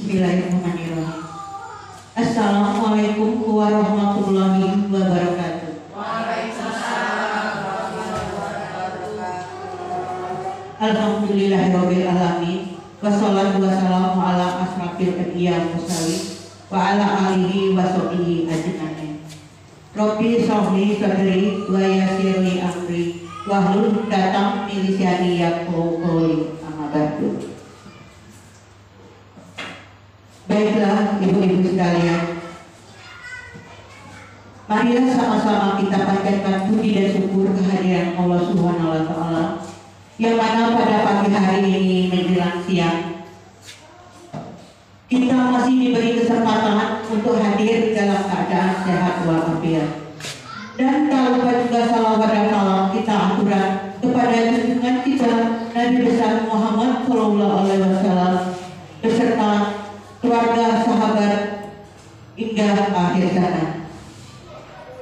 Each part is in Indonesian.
Bismillahirrahmanirrahim. Assalamualaikum warahmatullahi wabarakatuh. Waalaikumsalam warahmatullahi wabarakatuh. Alhamdulillahirabbil alamin. Wassalatu wassalamu ala asrafil anbiya mursalin wa ala alihi wa sahbihi ajmain. Rabbi shrahli sadri wa yassir li amri wahlul 'uqdatam min lisani yafqahu qawli. Amma ba'du. Baiklah ibu-ibu sekalian, marilah sama-sama kita panjatkan puji dan syukur kehadiran Allah Subhanahu wa Ta'ala, yang mana pada pagi hari ini menjelang siang kita masih diberi kesempatan untuk hadir dalam keadaan sehat walafiat. Dan tak lupa juga salawat dan salam kita aturkan kepada junjungan kita Nabi besar Muhammad SAW beserta keluarga, sahabat hingga akhir zaman.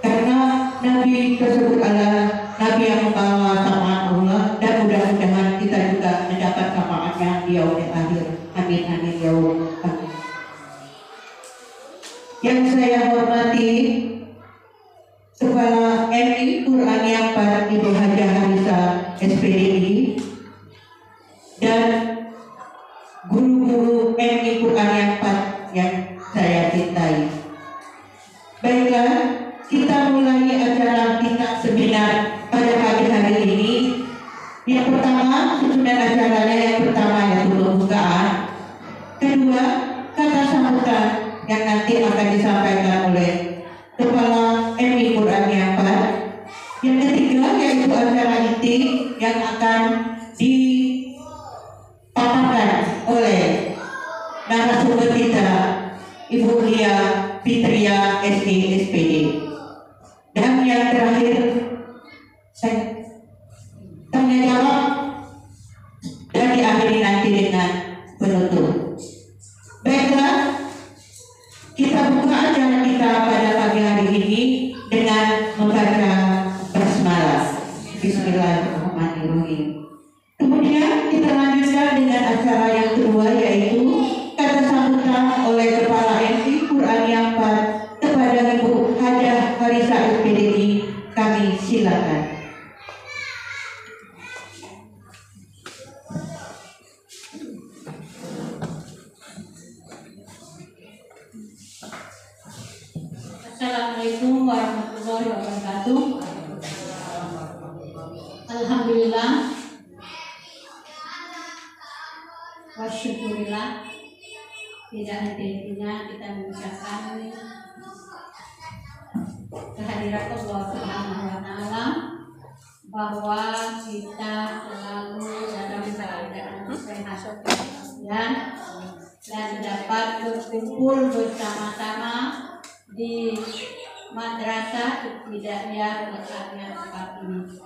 Karena Nabi tersebut adalah Nabi yang membawa syafaat Allah, dan mudah-mudahan kita juga mendapat syafaatnya di yaumil akhir. Amin amin ya Allah. Yang saya hormati Kepala MI Qur'aniyah Pak Ibu Hajah Harisa SPDI dan guru-guru MI Qur'aniyah Pak yang saya cintai. Baiklah, kita mulai acara kita seminar pada pagi hari ini. Yang pertama, susunan acaranya yang pertama yaitu pembukaan. Kedua, kata sambutan yang nanti akan disampaikan oleh Kepala MI Qur'aniyah Pak. Yang ketiga yaitu acara inti yang akan dipaparkan oleh narasumber kita Ibu Lia Fitria SI SPD. Dan yang terakhir saya tanya jawab dan diakhiri nanti dengan penutup. Baiklah, kita buka acara kita pada pagi hari ini dengan membaca basmalah. Bismillahirrahmanirrahim. Kemudian kita lanjutkan dengan acara yang kedua yaitu kata sambutan oleh Kepala MI Qur'aniyah Pak kepada Ibu Hajah Harisa SPDI. Kami silakan. Assalamualaikum warahmatullahi wabarakatuh. Alhamdulillah wa syukurillah. Tidak henti-hentinya kita mengucapkan kehadiran Allah Subhanahu wa Ta'ala, bahwa kita selalu dalam keadaan sehat dan dapat berkumpul bersama-sama di Madrasah Ibtidaiyah Al-Qur'aniyah tempat ini.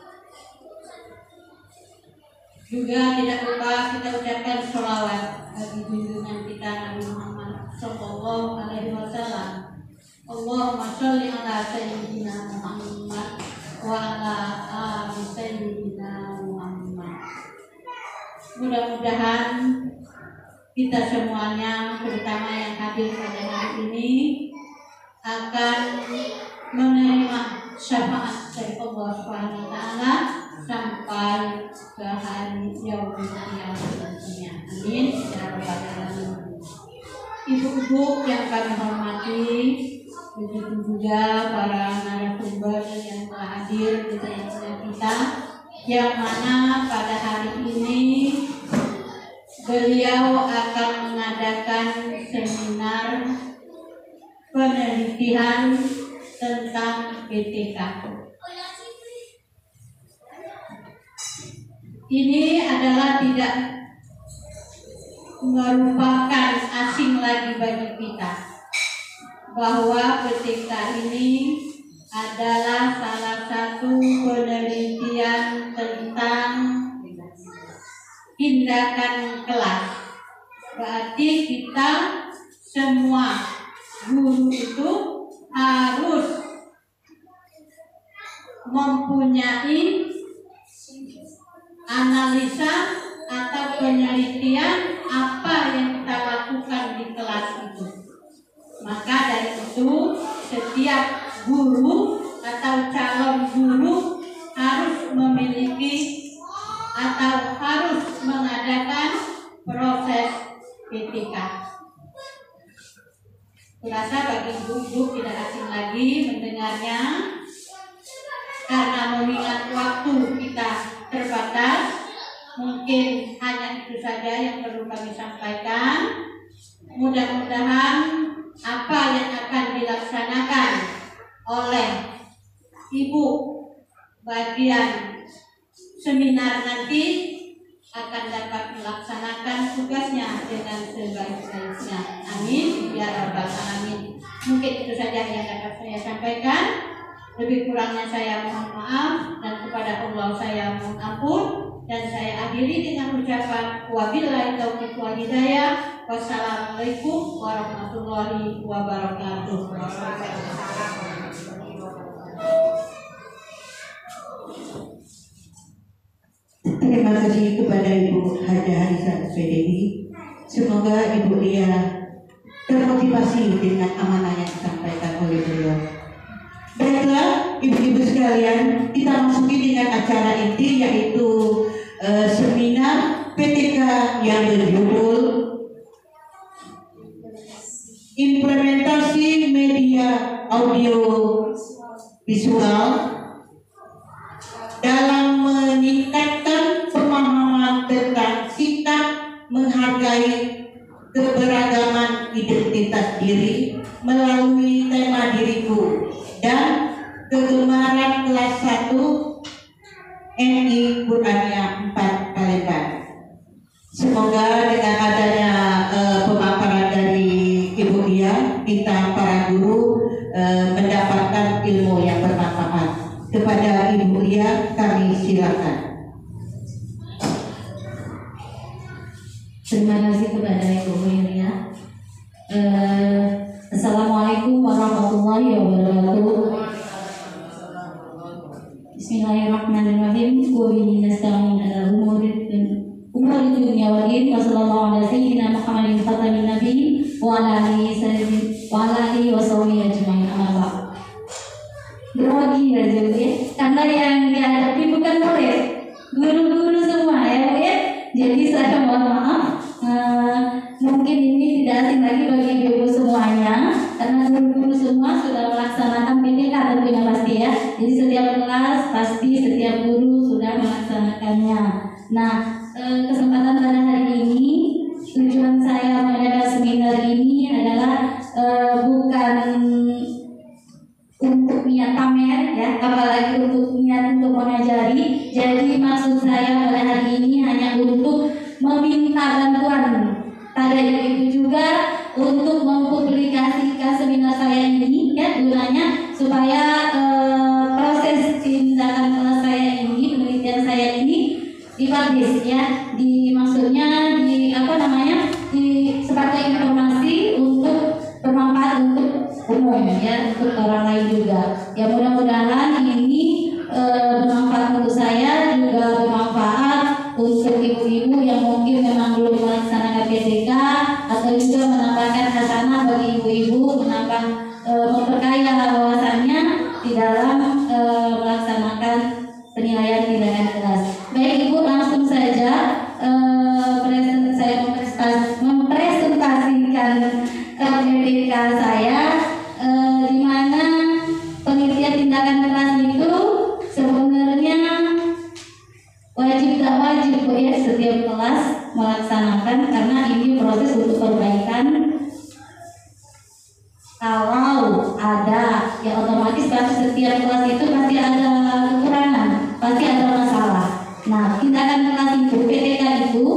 Juga tidak lupa kita ucapkan sholawat bagi junjungan kita Nabi Muhammad Sallallahu Alaihi Wasallam. Allahumma sholli ala sayyidina Muhammad wa ala ali sayyidina Muhammad. Mudah-mudahan kita semuanya, terutama yang hadir pada hari ini, akan menerima syafaat dari Allah Subhanahu wa Ta'ala sampai ke hari yaumil qiyamah nantinya. Amin ya rabbal alamin. Ibu-ibu yang kami hormati, begitu juga para narasumber yang telah hadir di tengah-tengah kita, yang mana pada hari ini beliau akan mengadakan seminar penelitian tentang BTK. Ini adalah tidak merupakan asing lagi bagi kita, bahwa BTK ini adalah salah satu penelitian tentang tindakan kelas. Berarti kita semua guru itu harus mempunyai analisa atau penelitian apa yang kita lakukan di kelas itu. Maka dari itu setiap guru atau calon guru harus memiliki atau harus mengadakan proses PTK. Kurasa bagi ibu-ibu tidak asing lagi mendengarnya, karena mengingat waktu kita terbatas, mungkin hanya itu saja yang perlu kami sampaikan. Mudah-mudahan apa yang akan dilaksanakan oleh ibu bagian seminar nanti akan dapat melaksanakan tugasnya dengan sebaik-baiknya. Amin ya rabbal alamin. Mungkin itu saja yang dapat saya sampaikan. Lebih kurangnya saya mohon maaf, dan kepada Allah saya mohon ampun, dan saya akhiri dengan ucapan wabillahi taufiq wal hidayah. Wassalamualaikum warahmatullahi wabarakatuh. Terima kasih kepada Ibu Haja Harisah SPDI. Semoga Ibu Lia termotivasi dengan amanah yang disampaikan oleh beliau. Baiklah, ibu-ibu sekalian, kita masuki dengan acara inti, yaitu seminar PTK yang berjudul Implementasi Media Audio Visual dalam meningkatkan pemahaman tentang sikap menghargai keberagaman identitas diri melalui tema diriku dan kegemaran kelas 1 MI Qur'ania 4 Palembang. Semoga dengan adanya pemaparan dari Ibu Lia, kita para guru mendapatkan ilmu yang bermanfaat. Kepada Ibu Lia kami silakan. Terima kasih kepada Ibu Lia. Assalamualaikum warahmatullahi wabarakatuh. Bismillahirrahmanirrahim. Wa bihi nasta'in ala umuri dunya wal din. Wassallallahu ala sayyidina Muhammadin khatamin nabiy wa ala alihi wa sahbihi ajmain. Amma ba'd. Grogi aja Bu ya, karena yang dihadapi bukan murid, guru-guru semua ya Bu ya. Jadi saya mohon maaf, mungkin ini tidak asing lagi bagi ibu semuanya, karena guru-guru semua sudah melaksanakan PTK tentunya pasti ya. Jadi setiap kelas pasti setiap guru sudah melaksanakannya. Nah, kesempatan pada hari ini, tujuan saya mengadakan seminar ini adalah bukan untuk niat pamer ya, apalagi untuk niat untuk mengajari. Jadi maksud saya pada hari ini hanya untuk meminta bantuan pada ibu-ibu juga untuk mempublikasikan seminar saya ini ya, gunanya supaya proses tindakan kelas saya ini, penelitian saya ini dipublish ya, maksudnya sebagai informasi untuk bermanfaat untuk umum ya, untuk orang lain juga ya. Mudah-mudahan ini bermanfaat untuk saya, juga bermanfaat untuk ibu-ibu yang mungkin memang belum melaksanakan PTK, atau juga menambahkan hasanah bagi ibu-ibu, menambah memperkaya wawasannya di dalam melaksanakan penilaian tindakan kelas. Baik Ibu, langsung saja saya mempresentasikan PTK saya, di mana penelitian tindakan kelas itu sebenarnya wajib tak wajib Bu ya, setiap kelas melaksanakan, karena ini proses untuk perbaikan. Kalau ada ya, otomatis pasti setiap kelas itu pasti ada kekurangan, pasti ada masalah. Nah, tindakan kelas itu, PTK itu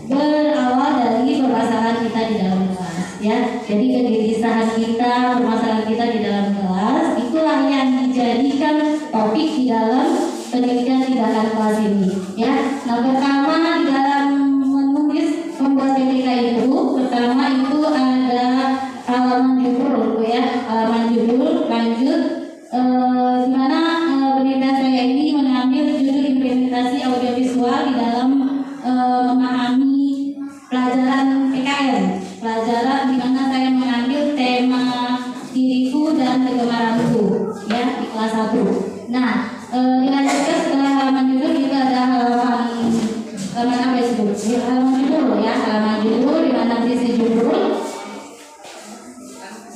berawal dari permasalahan kita di dalam kelas ya. Jadi kegelisahan kita, permasalahan kita di dalam kelas, itulah yang dijadikan topik di dalam penelitian tindakan kelas ini ya. Nah, pertama di dalam menulis membuat PTK itu, pertama itu ada halaman judul ya, halaman judul lanjut, di mana penelitian saya ini mengambil judul implementasi audiovisual di dalam memahami pelajaran PKN, pelajaran di mana pencemaran tubuh ya di kelas 1. Nah, dilanjutkan setelah halaman judul juga ada halaman apa itu? Halaman judul ya, halaman judul di mana berisi judul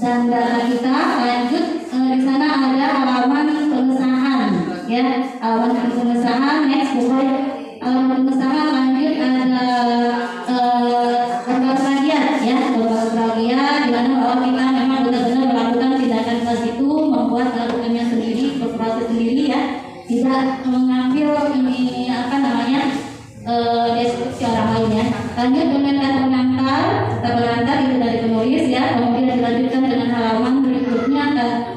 dan data kita. Lanjut di sana ada halaman pengesahan ya, halaman pengesahan. Next bukan halaman pengesahan. Lanjut ada lembar bagian ya, lembar bagian di mana bahwa kita memang benar-benar melakukan tindakan kelas itu, membuat lakukannya sendiri, berproses sendiri ya, tidak mengambil ini apa namanya deskripsi orang lain ya. Lanjut dengan kata pengantar itu dari penulis ya, kemudian dilanjutkan dengan halaman berikutnya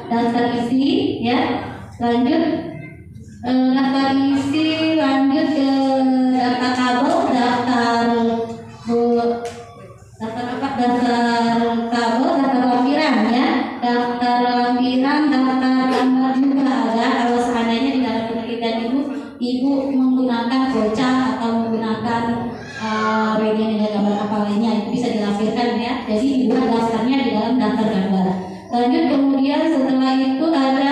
daftar isi ya. Lanjut daftar isi, lanjut ke daftar kabel, daftar lampiran ya, daftar lampiran, daftar gambar juga ada. Kalau seandainya di dalam penelitian ibu menggunakan flowchart atau menggunakan bagian ada gambar apa lainnya, itu bisa dilampirkan ya. Jadi dibuat daftarnya di dalam daftar gambar. Lanjut kemudian setelah itu ada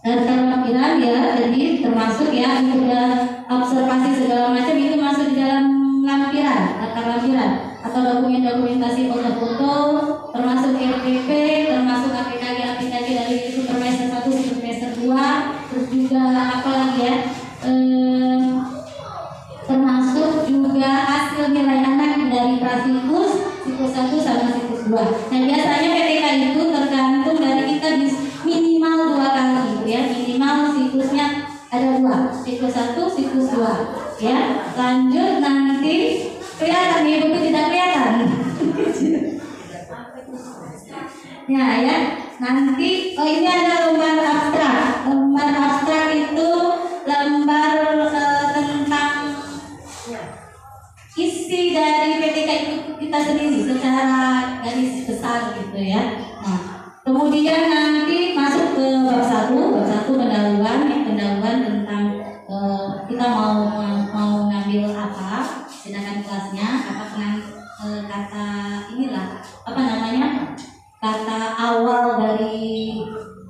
daftar lampiran ya, jadi termasuk ya sudah observasi segala macam itu masuk di dalam lampiran, daftar lampiran atau dokumentasi foto-foto, termasuk RPP, termasuk aplikasi dari supervisor 1, supervisor 2, terus juga apa lagi ya, termasuk juga hasil nilai anak dari prasikus siklus 1 sama siklus 2. Nah biasanya PTK itu tergantung dari kita minimal 2 kali gitu ya, minimal siklusnya ada 2, siklus 1, siklus 2 ya. Lanjut nanti kelihatan ya, itu tidak kelihatan ya nanti ini ada lembar abstrak. Lembar abstrak itu lembar tentang isi dari PTK itu kita sendiri secara garis besar gitu ya. Nah kemudian nanti masuk ke bab 1 pendahuluan tentang kita mau ngambil apa, tindakan kelasnya apa, kata inilah apa namanya, kata awal dari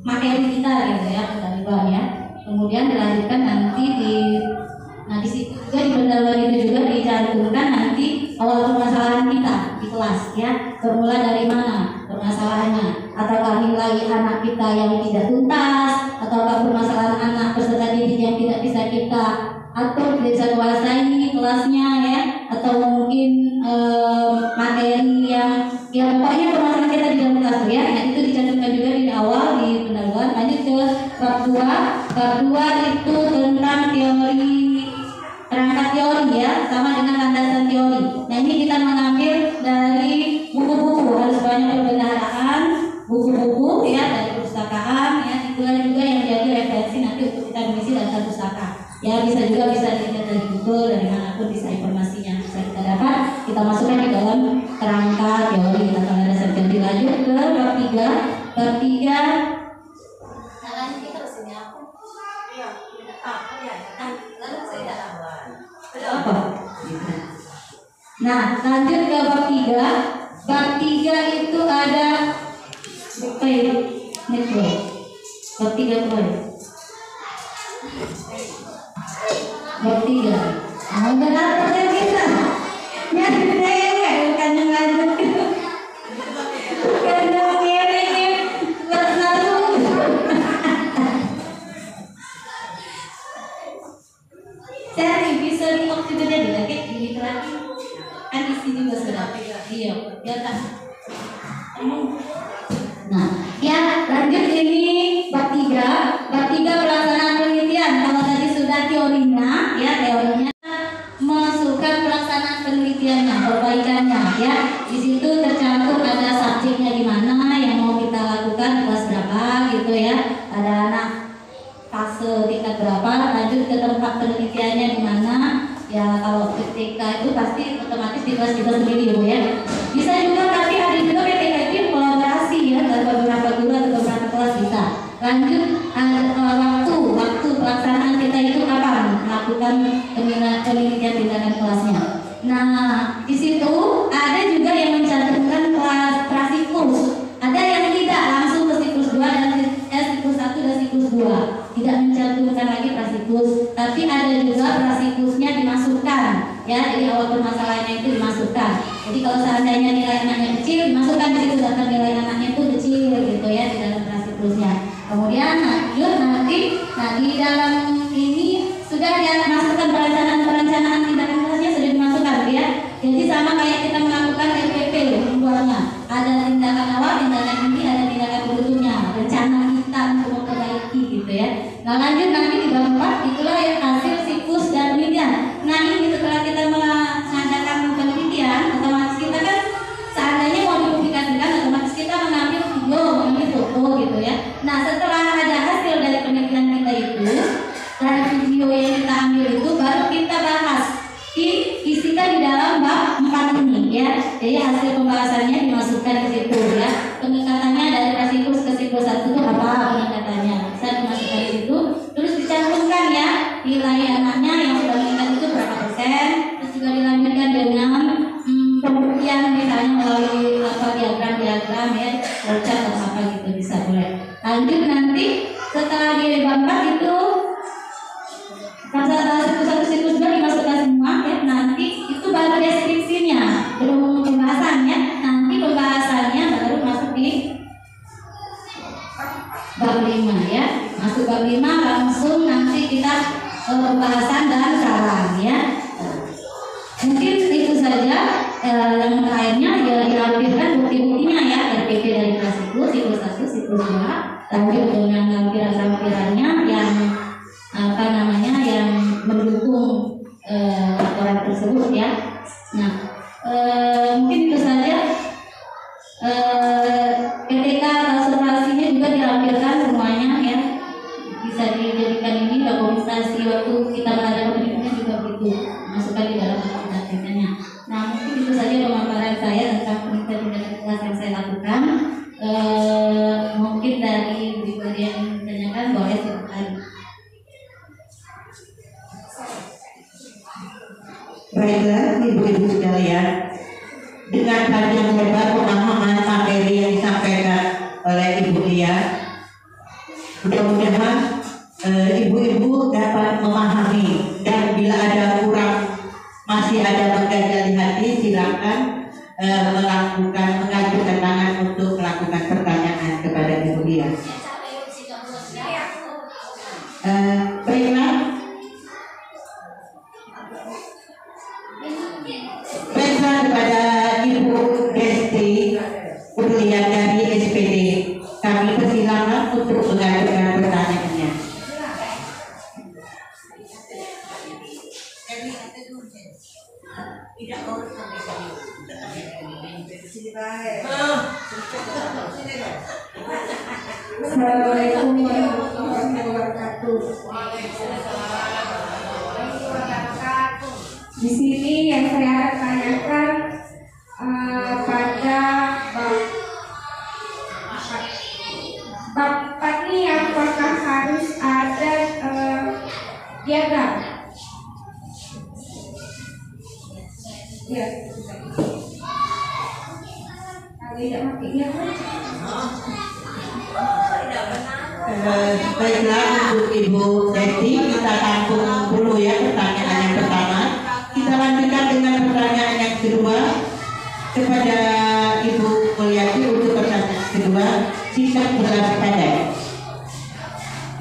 materi kita gitu ya, pendahuluan ya. Kemudian dilanjutkan nanti di situ juga di pendahuluan itu juga dicantumkan nanti awal permasalahan kita di kelas ya, bermula dari mana permasalahannya, ataukah nilai anak kita yang tidak tuntas, ataukah permasalahan anak peserta didik yang tidak bisa kita atur, tidak bisa kuasai kelasnya ya, atau mungkin materi yang pokoknya permasalahan kita di dalam kelas ya. Nah itu dicantumkan juga di awal di pendahuluan. Lanjut ke bab 2. Bab 2 itu tentang teori, perangkat teori ya, sama dengan landasan teori. Nah ini kita mengambil dari buku-buku, harus banyak perbendaharaan buku-buku ya dari perpustakaan ya, itulah juga yang jadi referensi nanti untuk kita mengisi daftar pustaka ya. Bisa dilihat dari Google, dari manapun bisa informasinya bisa kita dapat, kita masukkan di dalam kerangka teori atau landasan teori. Lanjut ke bab 3. Bab 3 lanjut terus ini aku lalu saya dapat apa? Nah lanjut ke bab 3. Bab 3 itu ada bab 3 bab 3 mau berapa kita nyari saya bukan yang lanjut karena ini berlalu saya bisa di waktu itu jadi lagi ini lagi kan isi juga sudah iya ya kan. Nah ya lanjut ini bab 3 pelaksanaan penelitian. Kalau tadi sudah teorinya ya, teorinya masukkan pelaksanaan penelitiannya, perbaikannya ya. Di situ tercantum ada subjeknya di mana yang mau kita lakukan, kelas berapa gitu ya, ada anak fase tingkat berapa, lanjut ke tempat penelitiannya di mana ya. Kalau PTK itu pasti otomatis di kelas kita sendiri ya. Bisa juga tapi ada juga PTK itu kolaborasi ya, dari beberapa guru atau beberapa kelas bisa. Lanjut waktu pelaksanaan kita itu kapan melakukan penelitian tindakan kelasnya. Nah di situ ada juga yang mencantumkan kelas prasiklus, ada yang tidak langsung ke siklus nilai anaknya kecil, masukkan di situ data nilai anaknya itu kecil gitu ya di dalam kelas siklusnya. Kemudian lanjut nanti di dalam ini sudah ya masukkan perencanaan tindakan kelasnya sudah dimasukkan ya. Jadi sama kayak kita melakukan LPP pembuatnya. Ada tindakan awal, tindakan inti, ada tindakan berikutnya. Rencana kita untuk memperbaiki gitu ya. Nah lanjut nanti di bab 4 itulah yang hasil siklus dan penelitian. Nah ini setelah kita mengadakan penelitian, otomatis kita kan seandainya mau dipublikasikan, otomatis kita mengambil video, mengambil foto gitu ya. Nah setelah ada hasil dari penelitian kita itu, dari video yang kita ambil itu baru kita bahas, diisikan di dalam bab 4 ini ya. Jadi hasil pembahasannya dimasukkan ke situ ya. Pengikatannya dari siklus ke siklus 1 itu apa pengikatannya? Bisa dimasukkan di situ. Terus dicantumkan ya nilai anaknya yang sudah mengikat itu berapa persen. Terus juga dilanjutkan dengan pembuktian misalnya melalui diagram ya, workshop atau apa gitu bisa boleh. Lanjut nanti setelah di bab 4 itu siklus 2 dimasukkan semua ya. Nanti itu baru deskripsinya, belum pembahasannya. Nanti pembahasannya baru masuk di bab 5 ya. Masuk bab 5 langsung nanti kita pembahasan dan saran ya. Mungkin itu saja yang lainnya ya dilampirkan bukti-buktinya ya. RPP dari kelas siklus 1, siklus 2, lanjut dengan lampiran-lampirannya yang yang mendukung laporan tersebut ya. Nah mungkin itu saja. Ketika observasinya juga dilampirkan semuanya ya, bisa dijadikan ini dokumentasi waktu kita mengadakan penelitian juga begitu, masukkan di dalam dokumentasinya. Nah mungkin itu saja pemaparan saya tentang penelitian kelas yang saya lakukan. Mungkin dari pribadi yang ingin ditanyakan boleh silakan. Baiklah ibu-ibu sekalian, dengan panjang lebar pemahaman materi yang disampaikan oleh Ibu Lia, mudah-mudahan ibu-ibu dapat memahami, dan bila ada kurang, masih ada mengganjal di hati, silakan mengajukan tangan untuk melakukan pertanyaan kepada Ibu Lia. Baiklah. Baiklah kepada Ibu Desti Urlian dari SPD, kami persilakan untuk mengajukan pertanyaannya. Assalamualaikum warahmatullahi wabarakatuh. Di sini yang saya akan tanyakan pada bab 4 ini, apakah harus ada diagram? Ya. Kalau tidak pakai diagram. Baiklah untuk Ibu Desti, kita tampung dulu ya pertanyaan yang pertama. Kita lanjutkan dengan pertanyaan yang kedua kepada Ibu Mulyati untuk pertanyaan kedua. Singkat jelas padat.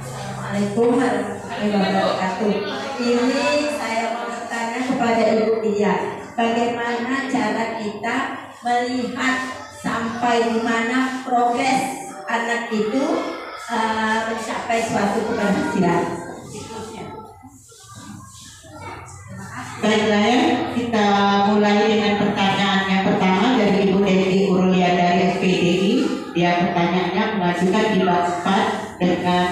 Assalamualaikum warahmatullahi wabarakatuh. Ini saya mau bertanya kepada Ibu Lia, bagaimana cara kita melihat sampai di mana progres anak itu mencapai suatu keberhasilan. Baiklah ya, kita mulai dengan pertanyaan yang pertama dari Ibu Desti Urlia dari SPDI. Dia pertanyaannya mengajukan di bab 4 dengan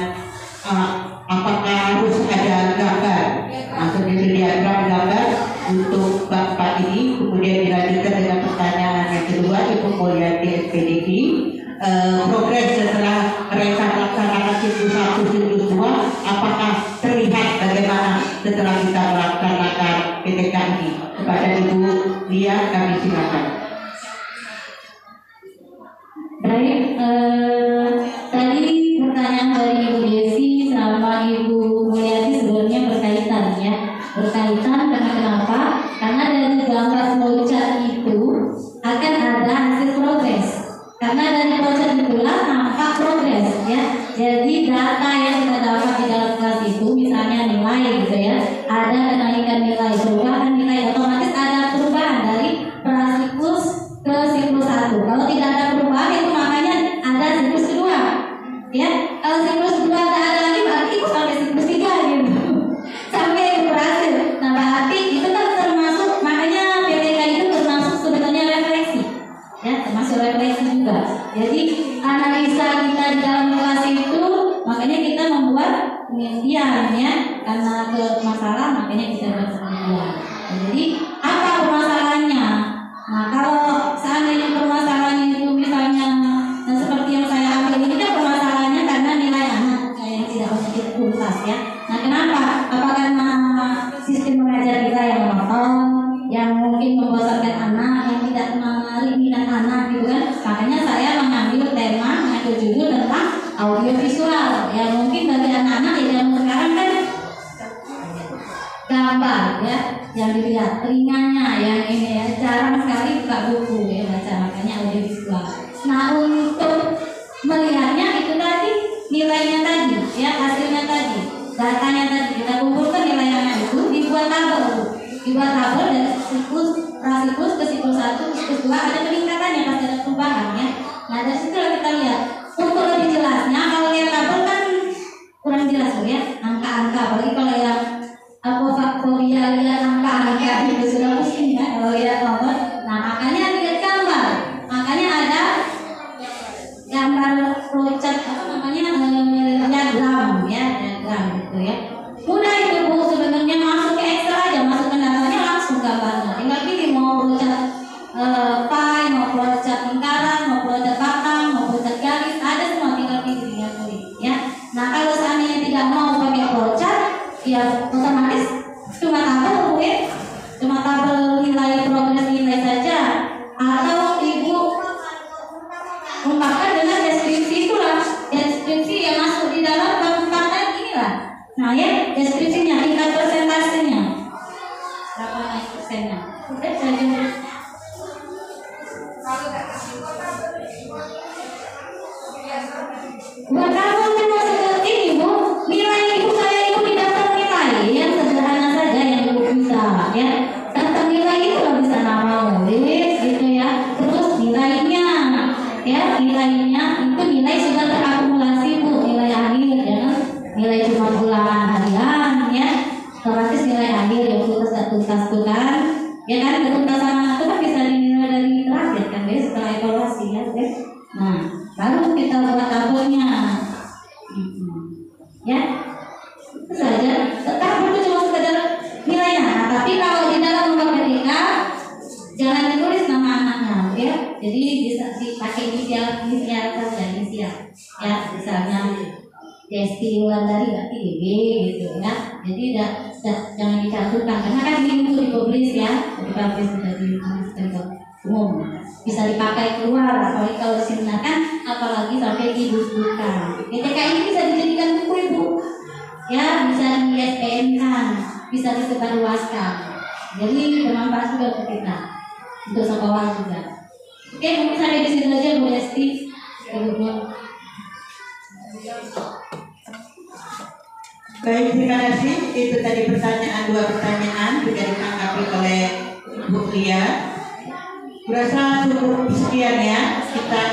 apakah harus ada gambar, maksudnya diagram gambar untuk bab 4 ini. Kemudian dilanjutkan dengan pertanyaan yang kedua Ibu Mulyati SPDI, progres setelah mereka melaksanakan siklus 1, siklus 2, apakah terlihat bagaimana setelah kita melaksanakan PTK ini. Kepada Ibu Lia kami silakan. Baik, tadi pertanyaan dari Ibu Desi sama Ibu Mulyati sebenarnya berkaitan ya. Berkaitan karena kenapa? Karena dari gambar flowchart itu akan ada Karena dari proses itulah nampak progres ya. Jadi data yang kita dapat di dalam kelas itu, misalnya nilai gitu ya, ada kenaikan nilai, perubahan nilai, otomatis ada perubahan dari prasiklus ke siklus 1. Kalau tidak ada perubahan itu makanya ada siklus kedua. Ya, kalau siklus kedua tidak ada lagi berarti itu sampai siklus 3 gitu. Sampai itu berhasil. Nah, berarti itu kan termasuk, makanya PTK itu termasuk sebenarnya refleksi. Ya, termasuk refleksi juga. Jadi analisa kita di dalam kelas itu, makanya kita membuat penelitian ya, karena ke masalah makanya kita buat penelitian. Nah, jadi apa permasalahannya? Nah, kalau seandainya permasalahannya itu misalnya seperti yang saya ambil ini kan permasalahannya karena nilai anak yang tidak positif tuntas ya. Nah, kenapa? Apa karena sistem mengajar kita yang monoton, yang mungkin membosankan anak, yang tidak menarik minat anak gitu kan? Makanya saya mengambil judul tentang audiovisual. Ya mungkin bagi anak-anak yang zaman sekarang kan gambar ya, yang dilihat telinganya, yang ini ya, jarang sekali buka buku ya baca, makanya audiovisual. Nah, untuk melihatnya itu tadi nilainya tadi ya, hasilnya tadi, datanya tadi kita kumpulkan nilainya itu, dibuat tabel dari siklus prasiklus ke siklus 1 siklus 2 ada peningkatannya, pasti ada perubahan ya. Nah, dari situ kita lihat. Untuk lebih jelasnya, kalau lihat tabel kan kurang jelas ya, angka-angka, apalagi kalau yang faktorial lihat angka-angka itu sudah pusing ya kalau lihat nomor. Nah, makanya lihat gambar, makanya ada gambar flowchart apa namanya, diagram ya, diagram gitu ya. Mudah itu Bu, sebenarnya masuk ke Excel aja, masukkan datanya langsung gambarnya, tinggal pilih mau flowchart pie, mau flowchart lingkaran, mau flowchart batang, mau flowchart garis, ada semua, tinggal pilih ya. Nah, kalau seandainya tidak mau pakai flowchart, ya otomatis cuma tabel ya, cuma tabel nilai progres nilai saja, atau Ibu ungkapkan dengan deskripsi itulah, deskripsi yang masuk di dalam tabel inilah. Nah ya, deskripsinya, tingkat persentasenya berapa naik persennya, udah saja. Buat kamu cuma seperti ini Bu, nilai Ibu saya itu di daftar nilai yang sederhana saja yang Ibu bisa ya. Daftar nilai itu nggak bisa nama nulis gitu ya. Terus nilainya ya, nilainya itu nilai sudah terakumulasi Bu, nilai akhir ya, nilai cuma ulangan harian ya. Otomatis nilai akhir yang tuntas dan tuntas itu kan, ya kan, ketuntasan itu kan bisa dinilai dari terakhir kan ya, setelah evaluasi ya. Nah, baru kita buat tabelnya ya, itu saja. Tabel itu cuma sekedar nilainya. Nah, tapi kalau di dalam PTK jangan ditulis nama anaknya ya, jadi bisa dipakai inisial saja, inisial ya, misalnya Desti Wulandari berarti DB gitu ya. Jadi jangan dicantumkan karena kan ini untuk dipublis ya, dipublis menjadi umum, bisa dipakai keluar, apalagi kalau diseminarkan, apalagi sampai dibukukan. PTK ini bisa dijadikan buku Ibu ya, bisa di ISBN kan, bisa disebarluaskan, jadi bermanfaat juga untuk kita, untuk sekolah juga. Oke, mungkin sampai di situ aja Bu Desti. Baik, terima kasih. Itu tadi dua pertanyaan juga ditanggapi oleh Bu Lia. Berasa cukup sekian ya kita.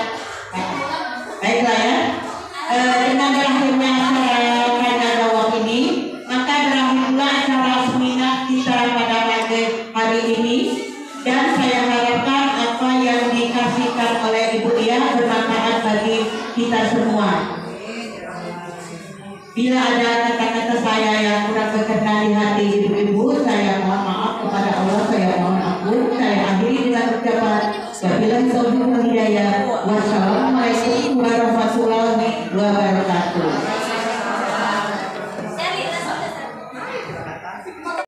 Baiklah ya. Dengan berakhirnya acara tanya jawab ini, maka berakhir pula acara seminar kita pada pagi hari ini. Dan saya harapkan apa yang dikasihkan oleh Ibu Lia bermanfaat bagi kita semua. Bila ada kata-kata saya yang kurang berkenan di hati